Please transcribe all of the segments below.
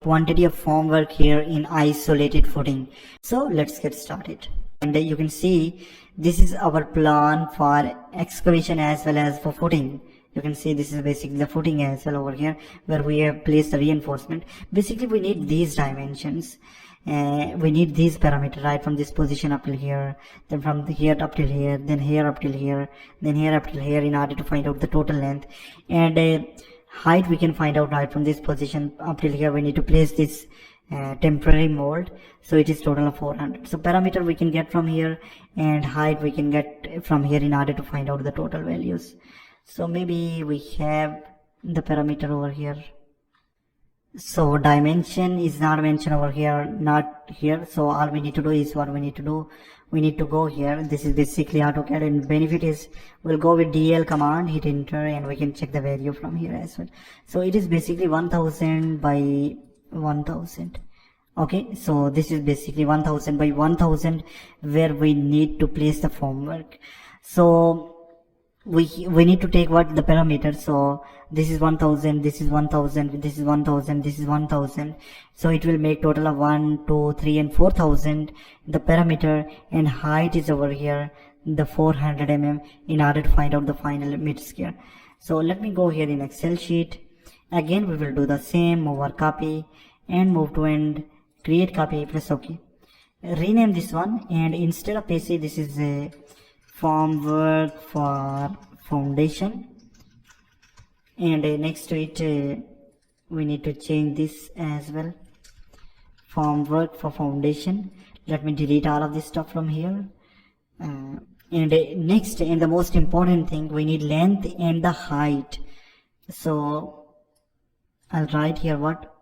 quantity of formwork here in isolated footing. So let's get started. And you can see this is our plan for excavation as well as for footing. You can see this is basically the footing as well over here where we have placed the reinforcement. Basically we need these dimensions. We need these parameters, right, from this position up till here, then from here up till here, then here up till here, then here up till here, in order to find out the total length. And height we can find out right from this position up till here. We need to place this temporary mold, so it is total of 400. So parameter we can get from here, and height we can get from here in order to find out the total values. So maybe we have the parameter over here. So dimension is not mentioned over here, not here. So all we need to do is what we need to do. We need to go here. This is basically AutoCAD, and benefit is we'll go with DL command, hit enter, and we can check the value from here as well. So it is basically 1000 by 1000. Okay, so this is basically 1000 by 1000 where we need to place the formwork. So we need to take what the parameter. So this is 1000, this is 1000, this is 1000, this is 1000. So it will make total of 1, 2, 3 and 4000 the parameter, and height is over here the 400 mm in order to find out the final meter square. So let me go here in Excel sheet. Again we will do the same, move our copy and move to end, create copy, press OK. Rename this one, and instead of PC this is a formwork for foundation, and next to it we need to change this as well, formwork for foundation. Let me delete all of this stuff from here. And next, and the most important thing, we need length and the height. So I'll write here what?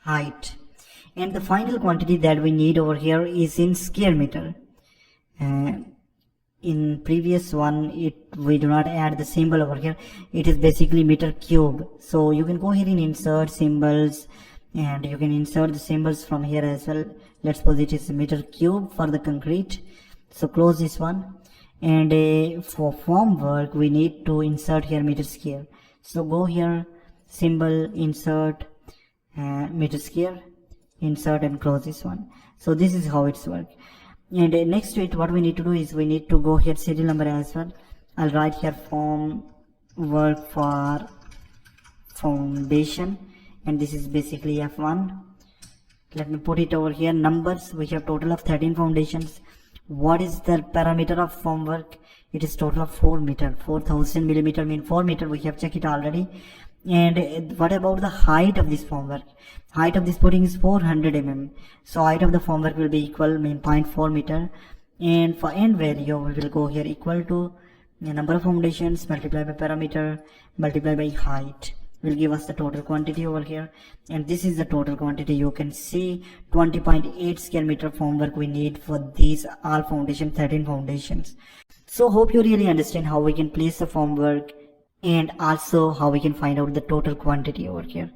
Height. And the final quantity that we need over here is in square meter. In previous one we do not add the symbol over here. It is basically meter cube. So you can go here and insert symbols, and you can insert the symbols from here as well. Let's suppose it is meter cube for the concrete. So close this one, and for formwork we need to insert here meter square. So go here, symbol, insert, meter square, insert, and close this one. So this is how it's work. And next to it, what we need to do is we need to go here serial number as well. I'll write here formwork for foundation, and this is basically F1. Let me put it over here. Numbers, we have total of 13 foundations. What is the parameter of formwork? It is total of 4 meter. 4000 millimeter mean 4 meter. We have checked it already. And what about the height of this formwork? Height of this footing is 400 mm. So height of the formwork will be equal, mean 0.4 meter. And for end value, we will go here equal to the number of foundations multiplied by parameter multiplied by height will give us the total quantity over here. And this is the total quantity. You can see 20.8 square meter formwork we need for these all foundation, 13 foundations. So hope you really understand how we can place the formwork, and also how we can find out the total quantity over here.